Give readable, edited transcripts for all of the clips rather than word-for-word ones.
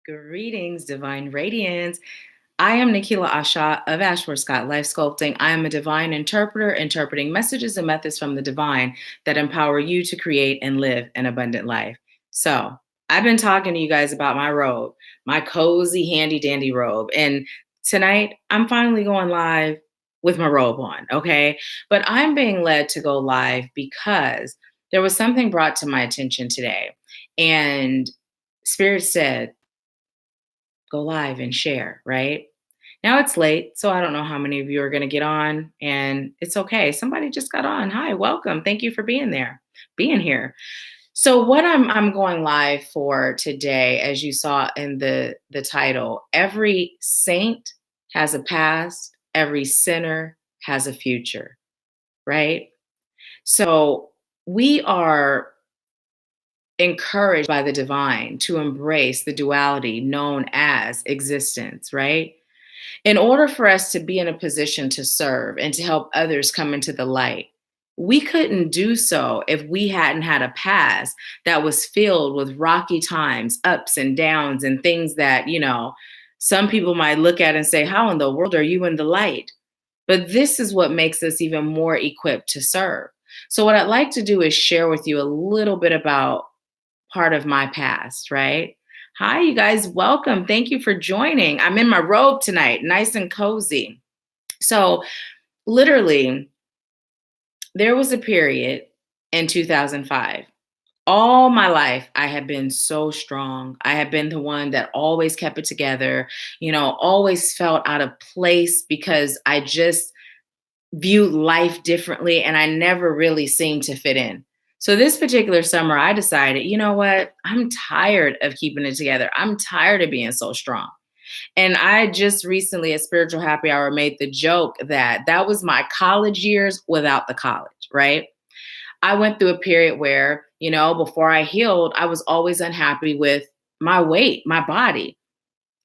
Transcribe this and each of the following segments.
Greetings, Divine Radiance. I am Nahkila Isha of Scott Life Sculpting. I am a divine interpreter, interpreting messages and methods from the divine that empower you to create and live an abundant life. So, I've been talking to you guys about my robe, my cozy, handy dandy robe. And tonight, I'm finally going live with my robe on, okay? But I'm being led to go live because there was something brought to my attention today. And Spirit said, go live and share, right? Now it's late, so I don't know how many of you are going to get on, and it's okay. Somebody just got on. Hi, welcome. Thank you for being here. So what I'm going live for today, as you saw in the title, every saint has a past, every sinner has a future, right? So we are encouraged by the divine to embrace the duality known as existence, right? In order for us to be in a position to serve and to help others come into the light, we couldn't do so if we hadn't had a past that was filled with rocky times, ups and downs, and things that, some people might look at and say, how in the world are you in the light? But this is what makes us even more equipped to serve. So, what I'd like to do is share with you a little bit about part of my past, right? Hi, you guys. Welcome. Thank you for joining. I'm in my robe tonight, nice and cozy. So, literally, there was a period in 2005. All my life, I had been so strong. I had been the one that always kept it together, always felt out of place because I just viewed life differently and I never really seemed to fit in. So this particular summer, I decided, you know what? I'm tired of keeping it together. I'm tired of being so strong. And I just recently at Spiritual Happy Hour made the joke that was my college years without the college, right? I went through a period where, before I healed, I was always unhappy with my weight, my body.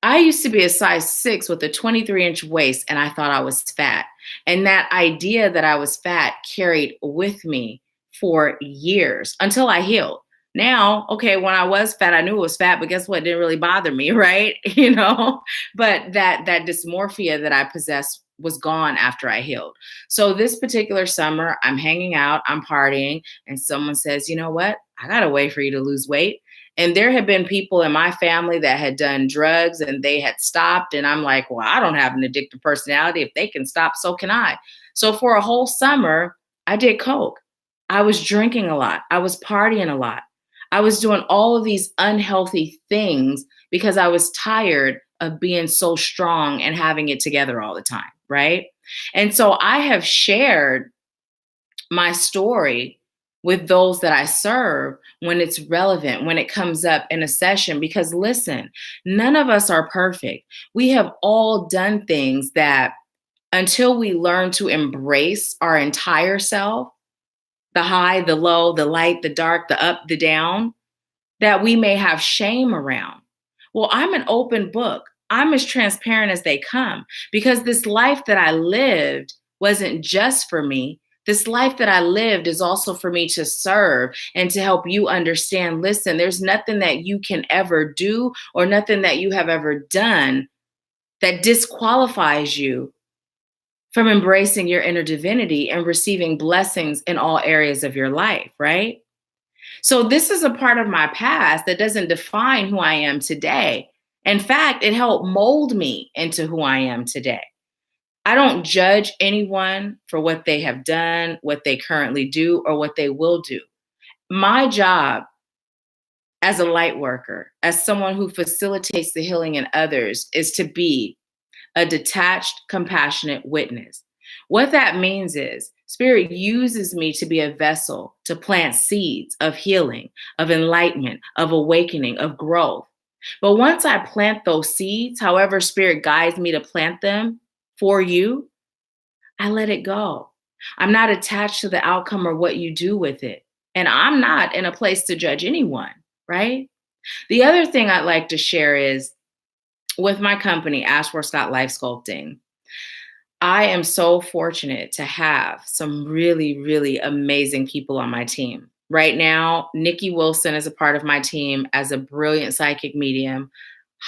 I used to be a size 6 with a 23-inch waist, and I thought I was fat. And that idea that I was fat carried with me for years until I healed. Now, okay, when I was fat, I knew it was fat, but guess what? It didn't really bother me, right? But that dysmorphia that I possessed was gone after I healed. So this particular summer, I'm hanging out, I'm partying, and someone says, you know what? I got a way for you to lose weight. And there had been people in my family that had done drugs and they had stopped. And I'm like, well, I don't have an addictive personality. If they can stop, so can I. So for a whole summer, I did coke. I was drinking a lot. I was partying a lot. I was doing all of these unhealthy things because I was tired of being so strong and having it together all the time. Right. And so I have shared my story with those that I serve when it's relevant, when it comes up in a session. Because listen, none of us are perfect. We have all done things that until we learn to embrace our entire self, the high, the low, the light, the dark, the up, the down, that we may have shame around. Well, I'm an open book. I'm as transparent as they come because this life that I lived wasn't just for me. This life that I lived is also for me to serve and to help you understand. Listen, there's nothing that you can ever do or nothing that you have ever done that disqualifies you from embracing your inner divinity and receiving blessings in all areas of your life, right? So this is a part of my past that doesn't define who I am today. In fact, it helped mold me into who I am today. I don't judge anyone for what they have done, what they currently do, or what they will do. My job as a light worker, as someone who facilitates the healing in others, is to be a detached, compassionate witness. What that means is Spirit uses me to be a vessel to plant seeds of healing, of enlightenment, of awakening, of growth. But once I plant those seeds, however Spirit guides me to plant them for you, I let it go. I'm not attached to the outcome or what you do with it. And I'm not in a place to judge anyone, right? The other thing I'd like to share is with my company, Scott Life Sculpting, I am so fortunate to have some really, really amazing people on my team. Right now, Nikki Wilson is a part of my team as a brilliant psychic medium.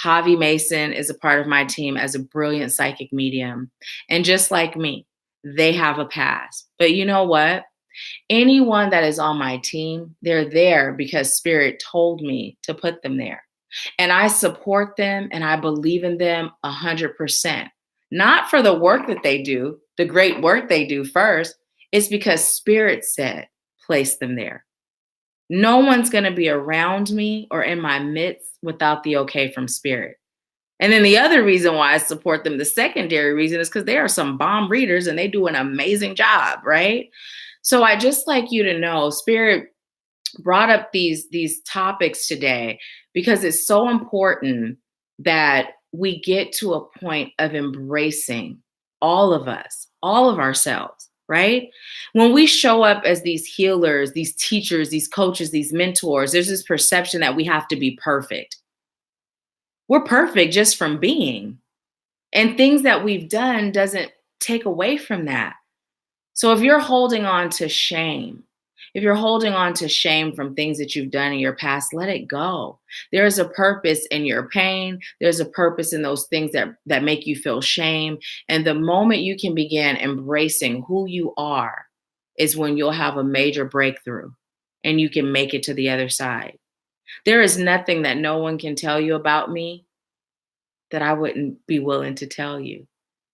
Javi Mason is a part of my team as a brilliant psychic medium. And just like me, they have a past. But you know what? Anyone that is on my team, they're there because Spirit told me to put them there. And I support them and I believe in them 100%. Not for the work that they do, the great work they do first. It's because Spirit said, place them there. No one's going to be around me or in my midst without the okay from Spirit. And then the other reason why I support them, the secondary reason, is because they are some bomb readers and they do an amazing job, right? So I just like you to know, Spirit brought up these topics today because it's so important that we get to a point of embracing all of us, all of ourselves, right? When we show up as these healers, these teachers, these coaches, these mentors, there's this perception that we have to be perfect. We're perfect just from being. And things that we've done doesn't take away from that. So if you're holding on to shame, if you're holding on to shame from things that you've done in your past, let it go. There is a purpose in your pain. There's a purpose in those things that make you feel shame. And the moment you can begin embracing who you are is when you'll have a major breakthrough and you can make it to the other side. There is nothing that no one can tell you about me that I wouldn't be willing to tell you.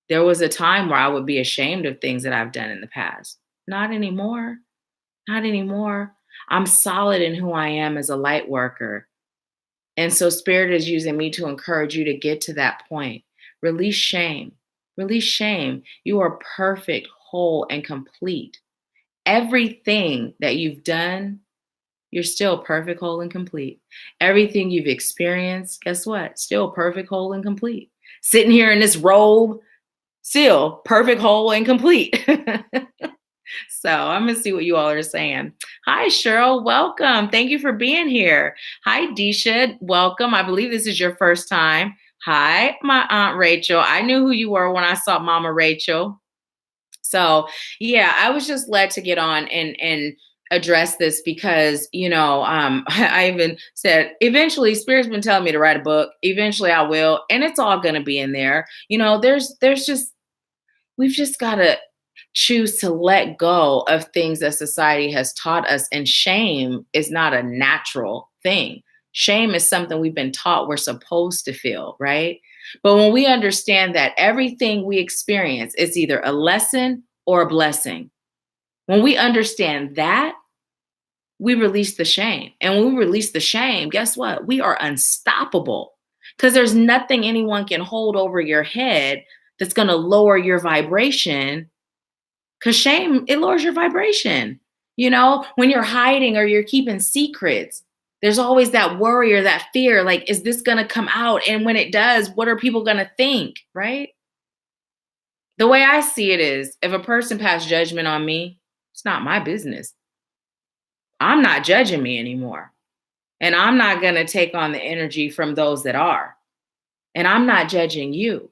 There was a time where I would be ashamed of things that I've done in the past. Not anymore. Not anymore. I'm solid in who I am as a light worker. And so Spirit is using me to encourage you to get to that point. Release shame. Release shame. You are perfect, whole, and complete. Everything that you've done, you're still perfect, whole, and complete. Everything you've experienced, guess what? Still perfect, whole, and complete. Sitting here in this robe, still perfect, whole, and complete. So I'm going to see what you all are saying. Hi, Cheryl. Welcome. Thank you for being here. Hi, Disha. Welcome. I believe this is your first time. Hi, my Aunt Rachel. I knew who you were when I saw Mama Rachel. So yeah, I was just led to get on and address this because, I even said, eventually Spirit's been telling me to write a book. Eventually I will. And it's all going to be in there. We've just got to choose to let go of things that society has taught us. And shame is not a natural thing. Shame is something we've been taught we're supposed to feel, right? But when we understand that everything we experience is either a lesson or a blessing, when we understand that, we release the shame. And when we release the shame, guess what? We are unstoppable because there's nothing anyone can hold over your head that's going to lower your vibration. Because shame, it lowers your vibration. When you're hiding or you're keeping secrets, there's always that worry or that fear, like, is this going to come out? And when it does, what are people going to think, right? The way I see it is, if a person passed judgment on me, it's not my business. I'm not judging me anymore. And I'm not going to take on the energy from those that are. And I'm not judging you.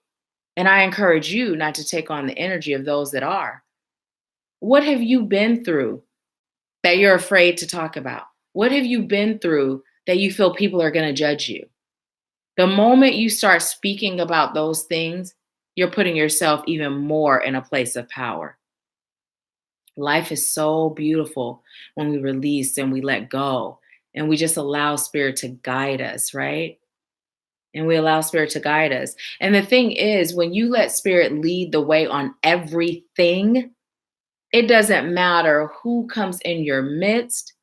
And I encourage you not to take on the energy of those that are. What have you been through that you're afraid to talk about? What have you been through that you feel people are going to judge you? The moment you start speaking about those things, you're putting yourself even more in a place of power. Life is so beautiful when we release and we let go and we just allow Spirit to guide us, right? And we allow Spirit to guide us. And the thing is, when you let Spirit lead the way on everything, it doesn't matter who comes in your midst.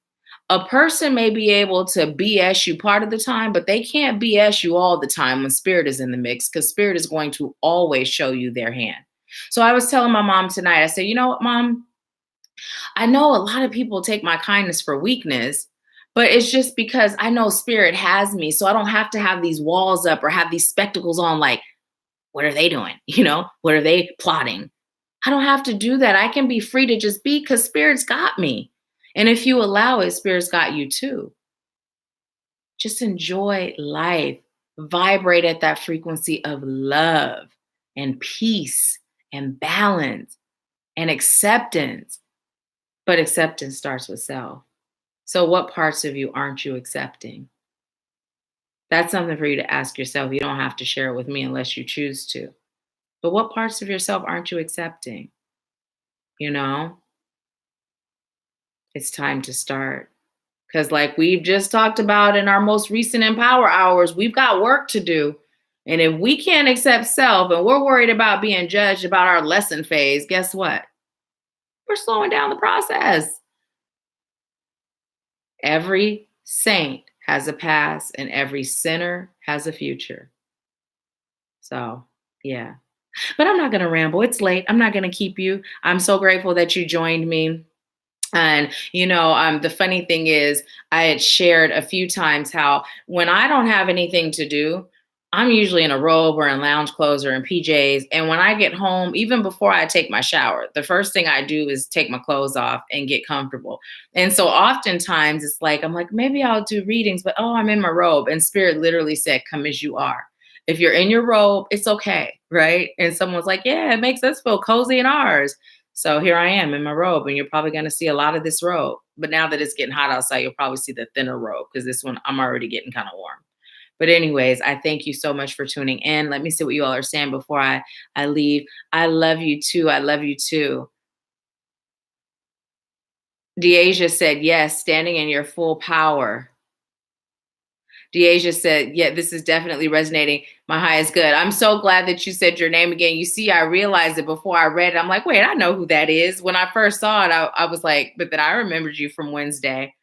A person may be able to BS you part of the time, but they can't BS you all the time when Spirit is in the mix, because Spirit is going to always show you their hand. So I was telling my mom tonight, I said, you know what, Mom? I know a lot of people take my kindness for weakness, but it's just because I know Spirit has me. So I don't have to have these walls up or have these spectacles on, like, what are they doing? What are they plotting? I don't have to do that. I can be free to just be, because Spirit's got me. And if you allow it, Spirit's got you too. Just enjoy life. Vibrate at that frequency of love and peace and balance and acceptance. But acceptance starts with self. So what parts of you aren't you accepting? That's something for you to ask yourself. You don't have to share it with me unless you choose to. But what parts of yourself aren't you accepting? You know, it's time to start. Because, like we've just talked about in our most recent Empower Hours, we've got work to do. And if we can't accept self and we're worried about being judged about our lesson phase, guess what? We're slowing down the process. Every saint has a past and every sinner has a future. So, yeah. But I'm not going to ramble. It's late. I'm not going to keep you. I'm so grateful that you joined me. And, the funny thing is, I had shared a few times how when I don't have anything to do, I'm usually in a robe or in lounge clothes or in PJs. And when I get home, even before I take my shower, the first thing I do is take my clothes off and get comfortable. And so oftentimes it's like, I'm like, maybe I'll do readings, but oh, I'm in my robe. And Spirit literally said, come as you are. If you're in your robe, it's okay. Right. And someone's like, yeah, it makes us feel cozy in ours. So here I am in my robe, and you're probably going to see a lot of this robe. But now that it's getting hot outside, you'll probably see the thinner robe because this one I'm already getting kind of warm. But anyways, I thank you so much for tuning in. Let me see what you all are saying before I leave. I love you too. I love you too. Deasia said, yes, standing in your full power. Deasia said, yeah, this is definitely resonating. My high is good. I'm so glad that you said your name again. You see, I realized it before I read it. I'm like, wait, I know who that is. When I first saw it, I was like, but then I remembered you from Wednesday.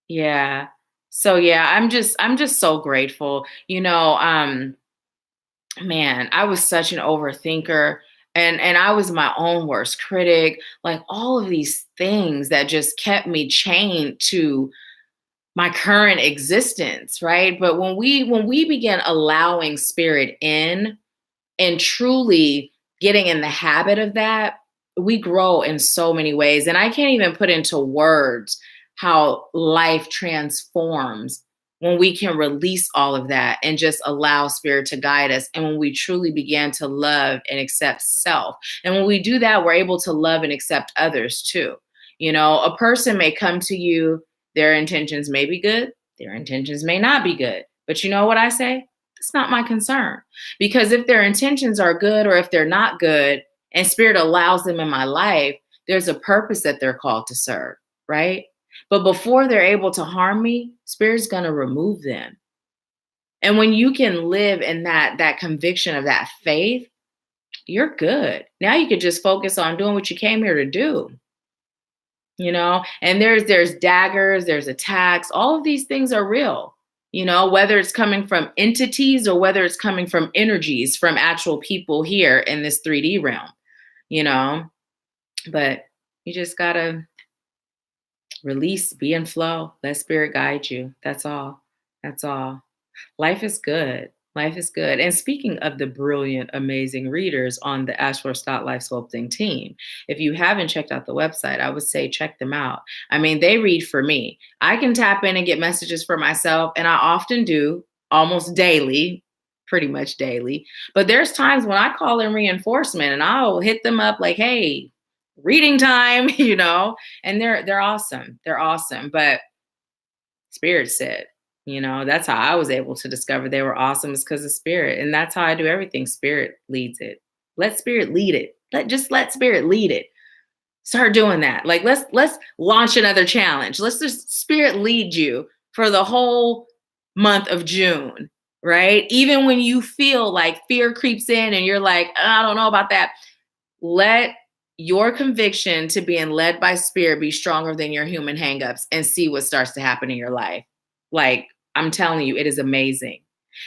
Yeah. So yeah, I'm just so grateful. Man, I was such an overthinker, and I was my own worst critic. Like all of these things that just kept me chained to my current existence, right? But when we begin allowing spirit in and truly getting in the habit of that, we grow in so many ways. And I can't even put into words how life transforms when we can release all of that and just allow spirit to guide us. And when we truly begin to love and accept self. And when we do that, we're able to love and accept others too. A person may come to you, their intentions may be good, their intentions may not be good. But you know what I say? It's not my concern. Because if their intentions are good or if they're not good, and spirit allows them in my life, there's a purpose that they're called to serve, right? But before they're able to harm me, spirit's going to remove them. And when you can live in that conviction of that faith, you're good. Now you can just focus on doing what you came here to do. And there's daggers, there's attacks, all of these things are real. Whether it's coming from entities or whether it's coming from energies from actual people here in this 3D realm, you know, but you just gotta release, be in flow, let spirit guide you. That's all. That's all. Life is good. Life is good. And speaking of the brilliant, amazing readers on the Ashford Scott Life Sculpting team, if you haven't checked out the website, I would say check them out. I mean, they read for me. I can tap in and get messages for myself, and I often do almost daily, pretty much daily. But there's times when I call in reinforcement and I'll hit them up like, hey, reading time, and they're awesome. They're awesome. But Spirit said, that's how I was able to discover they were awesome is because of spirit. And that's how I do everything. Spirit leads it. Let spirit lead it. Let spirit lead it. Start doing that. Like let's launch another challenge. Let's just spirit lead you for the whole month of June, right? Even when you feel like fear creeps in and you're like, I don't know about that. Let your conviction to being led by spirit be stronger than your human hangups and see what starts to happen in your life. Like, I'm telling you, it is amazing.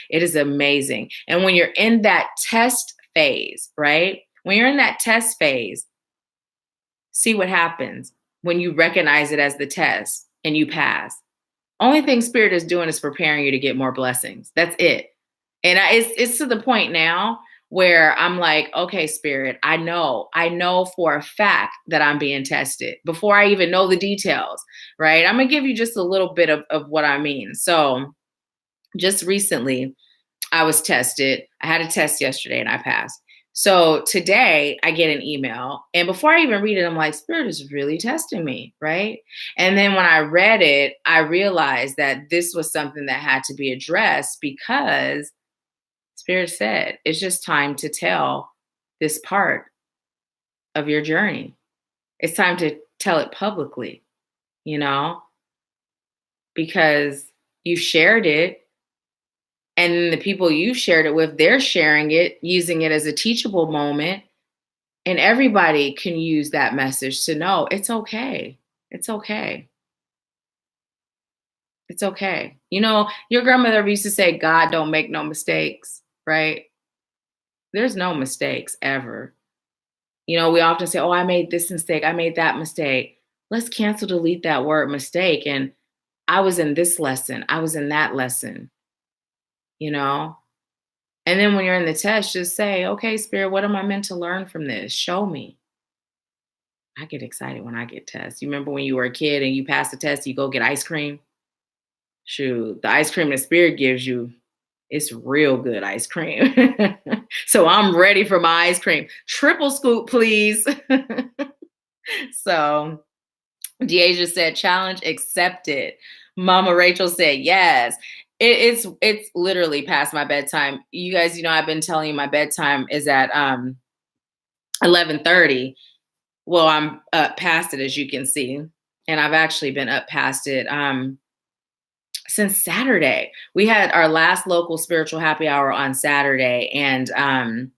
It is amazing. And when you're in that test phase, right? When you're in that test phase, see what happens when you recognize it as the test and you pass. Only thing spirit is doing is preparing you to get more blessings. That's it. And it's to the point now where I'm like, okay, spirit, I know for a fact that I'm being tested before I even know the details, right? I'm going to give you just a little bit of what I mean. So just recently I was tested. I had a test yesterday and I passed. So today I get an email, and before I even read it, I'm like, Spirit is really testing me, right? And then when I read it, I realized that this was something that had to be addressed because Spirit said, it's just time to tell this part of your journey. It's time to tell it publicly, you know, because you shared it. And the people you shared it with, they're sharing it, using it as a teachable moment. And everybody can use that message to know it's okay. It's okay. It's okay. You know, your grandmother used to say, God don't make no mistakes, right? There's no mistakes ever. You know, we often say, oh, I made this mistake. I made that mistake. Let's cancel, delete that word mistake. And I was in this lesson. I was in that lesson, you know? And then when you're in the test, just say, okay, Spirit, what am I meant to learn from this? Show me. I get excited when I get tests. You remember when you were a kid and you passed the test, you go get ice cream? Shoot, the ice cream the Spirit gives you, it's real good ice cream. So I'm ready for my ice cream. Triple scoop, please. So Deasia said, challenge accepted. Mama Rachel said, yes. It's literally past my bedtime. You guys, you know, I've been telling you my bedtime is at 11:30. Well, I'm up past it, as you can see. And I've actually been up past it since Saturday. We had our last local spiritual happy hour on Saturday, and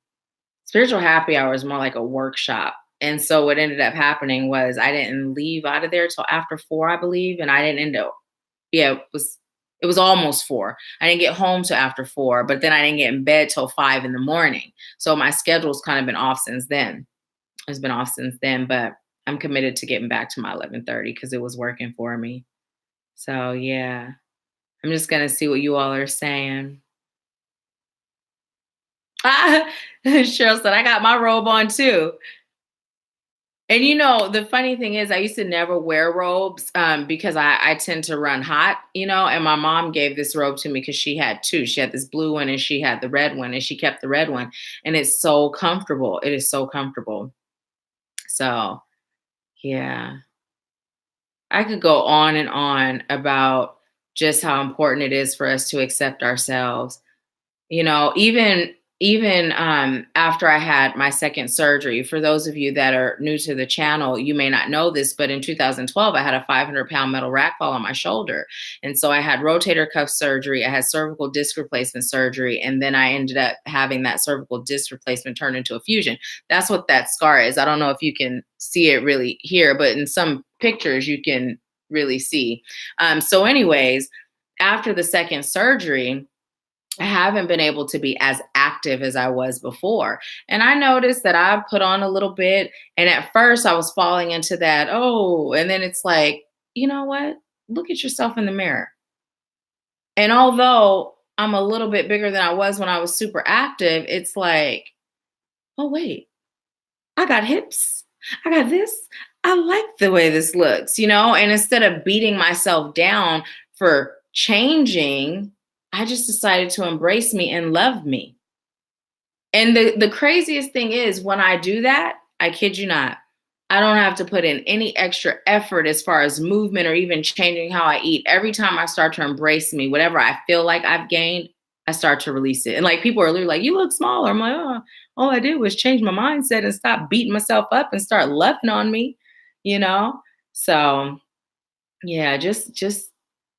spiritual happy hour is more like a workshop. And so what ended up happening was I didn't leave out of there till after 4, I believe, and I didn't end up. Yeah, it was almost 4. I didn't get home till after 4, but then I didn't get in bed till 5 in the morning. So my schedule's kind of been off since then. It's been off since then, but I'm committed to getting back to my 11:30 because it was working for me. So yeah, I'm just gonna see what you all are saying. Cheryl said, I got my robe on too. And you know, the funny thing is, I used to never wear robes because I tend to run hot, you know, and my mom gave this robe to me because she had two. She had this blue one and she had the red one, and she kept the red one. And it's so comfortable. It is so comfortable. So, yeah, I could go on and on about just how important it is for us to accept ourselves. You know, even after I had my second surgery, for those of you that are new to the channel, you may not know this, but in 2012, I had a 500-pound metal rack fall on my shoulder. And so I had rotator cuff surgery, I had cervical disc replacement surgery, and then I ended up having that cervical disc replacement turn into a fusion. That's what that scar is. I don't know if you can see it really here, but in some pictures you can really see. So anyways, after the second surgery, I haven't been able to be as active as I was before. And I noticed that I put on a little bit. And at first I was falling into that, oh, and then it's like, you know what? Look at yourself in the mirror. And although I'm a little bit bigger than I was when I was super active, it's like, oh, wait, I got hips. I got this. I like the way this looks, you know? And instead of beating myself down for changing, I just decided to embrace me and love me. And the craziest thing is when I do that, I kid you not, I don't have to put in any extra effort as far as movement or even changing how I eat. Every time I start to embrace me, whatever I feel like I've gained, I start to release it. And like people are literally like, you look smaller. I'm like, oh, all I did was change my mindset and stop beating myself up and start loving on me, you know? So yeah, just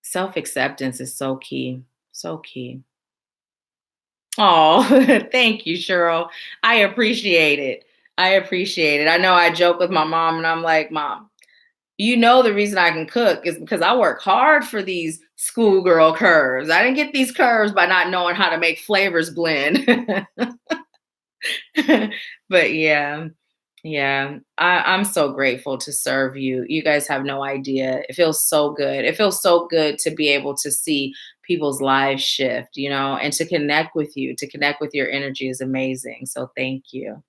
self-acceptance is so key. So key. Oh, thank you, Cheryl. I appreciate it. I appreciate it. I know I joke with my mom and I'm like, Mom, you know the reason I can cook is because I work hard for these schoolgirl curves. I didn't get these curves by not knowing how to make flavors blend. But yeah, yeah, I'm so grateful to serve you. You guys have no idea. It feels so good. It feels so good to be able to see people's lives shift, you know, and to connect with you, to connect with your energy is amazing. So thank you.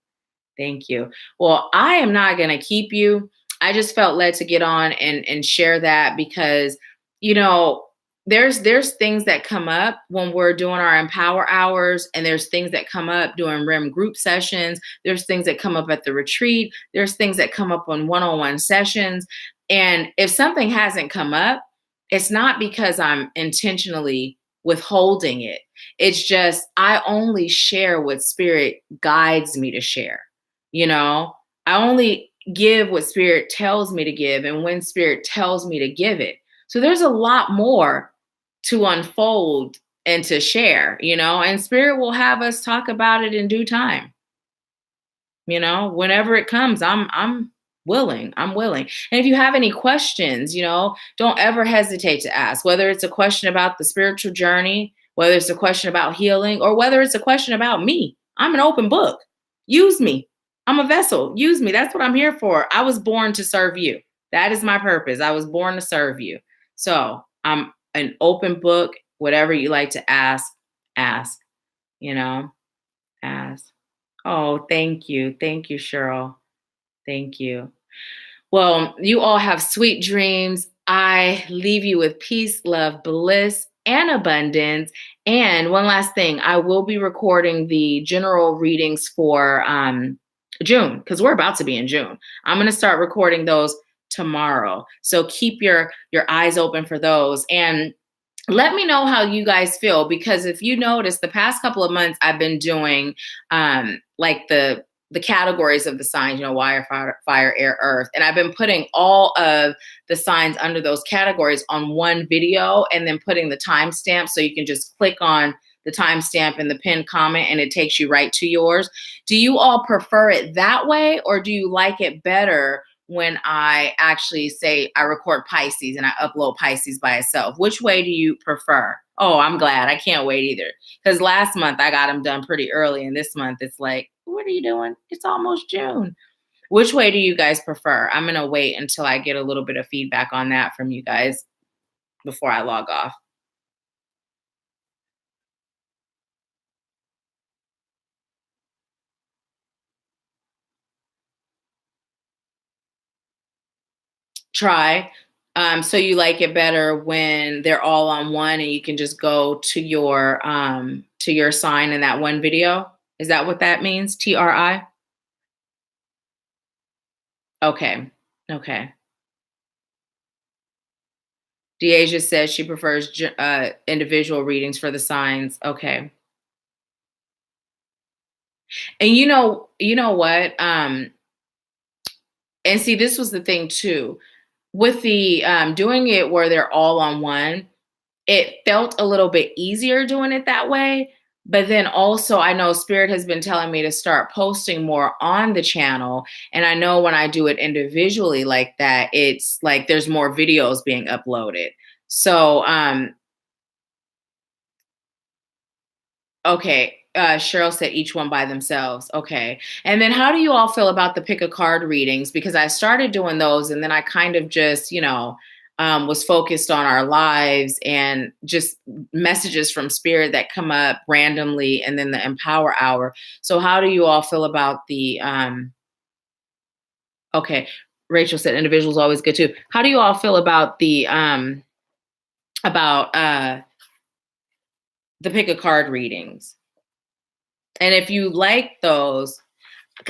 Thank you. Well, I am not going to keep you. I just felt led to get on and share that because, you know, there's things that come up when we're doing our empower hours, and there's things that come up during REM group sessions. There's things that come up at the retreat. There's things that come up on one-on-one sessions. And if something hasn't come up, it's not because I'm intentionally withholding it. It's just I only share what spirit guides me to share. You know, I only give what spirit tells me to give and when spirit tells me to give it. So there's a lot more to unfold and to share, and spirit will have us talk about it in due time. Whenever it comes, I'm willing. I'm willing. And if you have any questions, don't ever hesitate to ask, whether it's a question about the spiritual journey, whether it's a question about healing, or whether it's a question about me. I'm an open book. Use me. I'm a vessel. Use me. That's what I'm here for. I was born to serve you. That is my purpose. I was born to serve you. So I'm an open book. Whatever you like to ask, you know, ask. Oh, thank you. Thank you, Cheryl. Thank you. Well, you all have sweet dreams. I leave you with peace, love, bliss, and abundance. And one last thing, I will be recording the general readings for June, because we're about to be in June. I'm going to start recording those tomorrow. So keep your eyes open for those. And let me know how you guys feel, because if you notice, the past couple of months I've been doing like the categories of the signs, water, fire, air, earth, and I've been putting all of the signs under those categories on one video, and then putting the timestamp so you can just click on the timestamp in the pinned comment and it takes you right to yours. Do you all prefer it that way, or do you like it better when I actually say I record Pisces and I upload Pisces by itself? Which way do you prefer? Oh, I'm glad. I can't wait either. Because last month I got them done pretty early, and this month it's like, what are you doing? It's almost June. Which way do you guys prefer? I'm going to wait until I get a little bit of feedback on that from you guys before I log off. Try. So you like it better when they're all on one and you can just go to your sign in that one video? Is that what that means? TRI? Okay. Okay. Deasia says she prefers individual readings for the signs. Okay. And you know what? And see, this was the thing too. With the doing it where they're all on one, it felt a little bit easier doing it that way. But then also, I know Spirit has been telling me to start posting more on the channel. And I know when I do it individually like that, it's like there's more videos being uploaded. So, okay. Cheryl said each one by themselves. Okay. And then how do you all feel about the pick a card readings? Because I started doing those and then I kind of just, was focused on our lives and just messages from spirit that come up randomly, and then the empower hour. So how do you all feel about the, okay. Rachel said individuals always good too. How do you all feel about about, uh, the pick a card readings? And if you like those,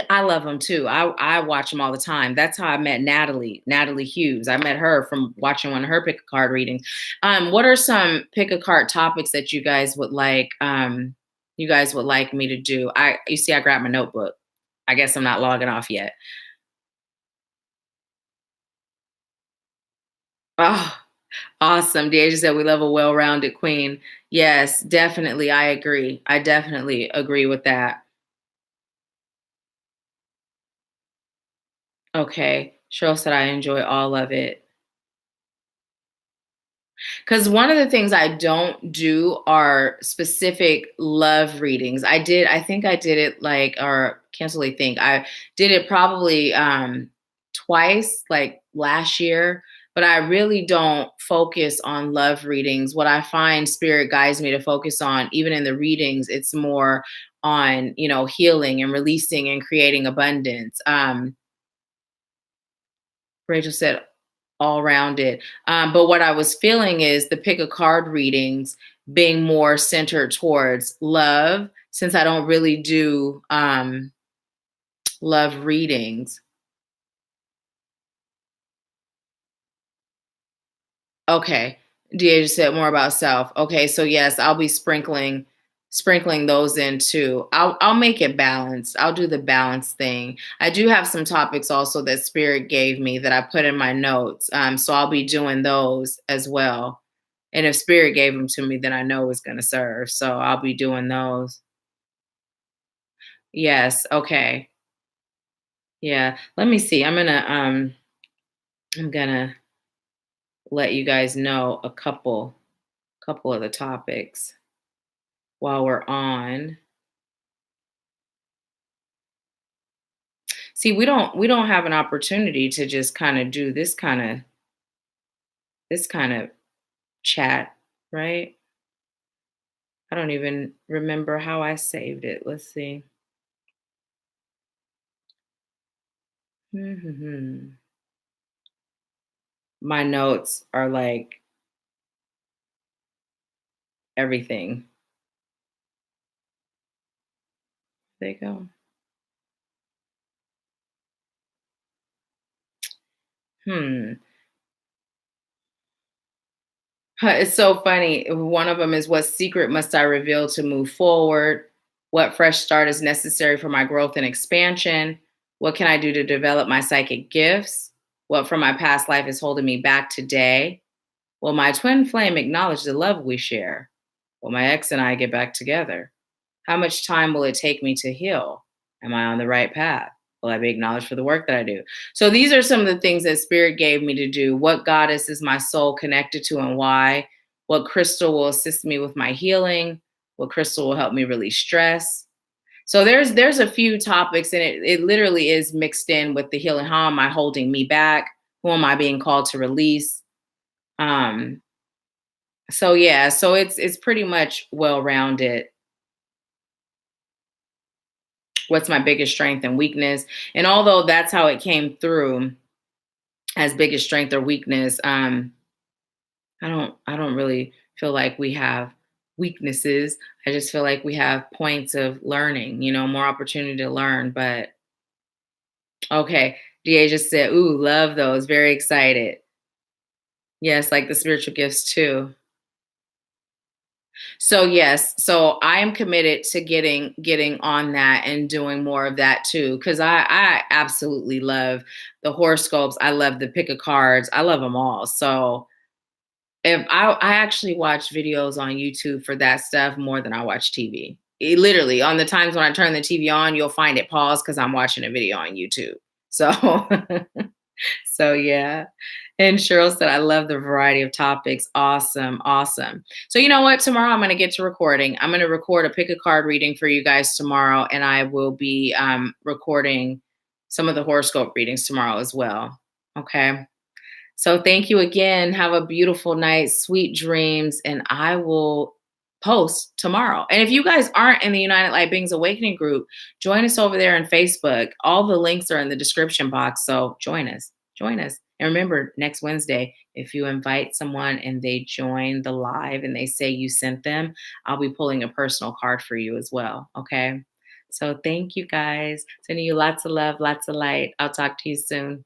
I love them too. I watch them all the time. That's how I met Natalie Hughes. I met her from watching one of her pick a card readings. What are some pick a card topics that you guys would like? You guys would like me to do? You see, I grabbed my notebook. I guess I'm not logging off yet. Oh, awesome. Deja said we love a well-rounded queen. Yes, definitely. I agree. I definitely agree with that. Okay. Cheryl said I enjoy all of it. Because one of the things I don't do are specific love readings. I think I did it or can't really think. I did it probably twice, like last year, but I really don't focus on love readings. What I find spirit guides me to focus on, even in the readings, it's more on, healing and releasing and creating abundance. Rachel said, all rounded. But what I was feeling is the pick a card readings being more centered towards love, since I don't really do love readings. Okay. DA just said more about self. Okay, so yes, I'll be sprinkling those in too. I'll make it balanced. I'll do the balance thing. I do have some topics also that Spirit gave me that I put in my notes. So I'll be doing those as well. And if Spirit gave them to me, then I know it's gonna serve. So I'll be doing those. Yes. Okay. Yeah. Let me see. I'm gonna let you guys know a couple of the topics while we're on. See, we don't have an opportunity to just kind of do this kind of chat, right? I don't even remember how I saved it. Let's see. Mhm. My notes are like everything. There you go. Hmm. It's so funny. One of them is, what secret must I reveal to move forward? What fresh start is necessary for my growth and expansion? What can I do to develop my psychic gifts? What from my past life is holding me back today? Will my twin flame acknowledge the love we share? Will my ex and I get back together? How much time will it take me to heal? Am I on the right path? Will I be acknowledged for the work that I do? So these are some of the things that Spirit gave me to do. What goddess is my soul connected to and why? What crystal will assist me with my healing? What crystal will help me release stress? So there's a few topics, and it literally is mixed in with the healing. How am I holding me back? Who am I being called to release? Um, so yeah, so it's pretty much well rounded. What's my biggest strength and weakness? And although that's how it came through as biggest strength or weakness, I don't really feel like we have weaknesses. I just feel like we have points of learning, more opportunity to learn. But okay, DA just said, "Ooh, love those. Very excited." Yes, like the spiritual gifts too. So yes, so I am committed to getting on that and doing more of that too, because I absolutely love the horoscopes. I love the pick of cards. I love them all. So if I actually watch videos on YouTube for that stuff more than I watch TV. Literally, on the times when I turn the TV on, you'll find it paused because I'm watching a video on YouTube. So so yeah. And Cheryl said, I love the variety of topics. Awesome. Awesome. So you know what? Tomorrow I'm going to get to recording. I'm going to record a pick a card reading for you guys tomorrow. And I will be recording some of the horoscope readings tomorrow as well. Okay. So thank you again. Have a beautiful night, sweet dreams, and I will post tomorrow. And if you guys aren't in the United Light Beings Awakening group, join us over there on Facebook. All the links are in the description box. So join us. Join us. And remember, next Wednesday, if you invite someone and they join the live and they say you sent them, I'll be pulling a personal card for you as well. Okay. So thank you guys. Sending you lots of love, lots of light. I'll talk to you soon.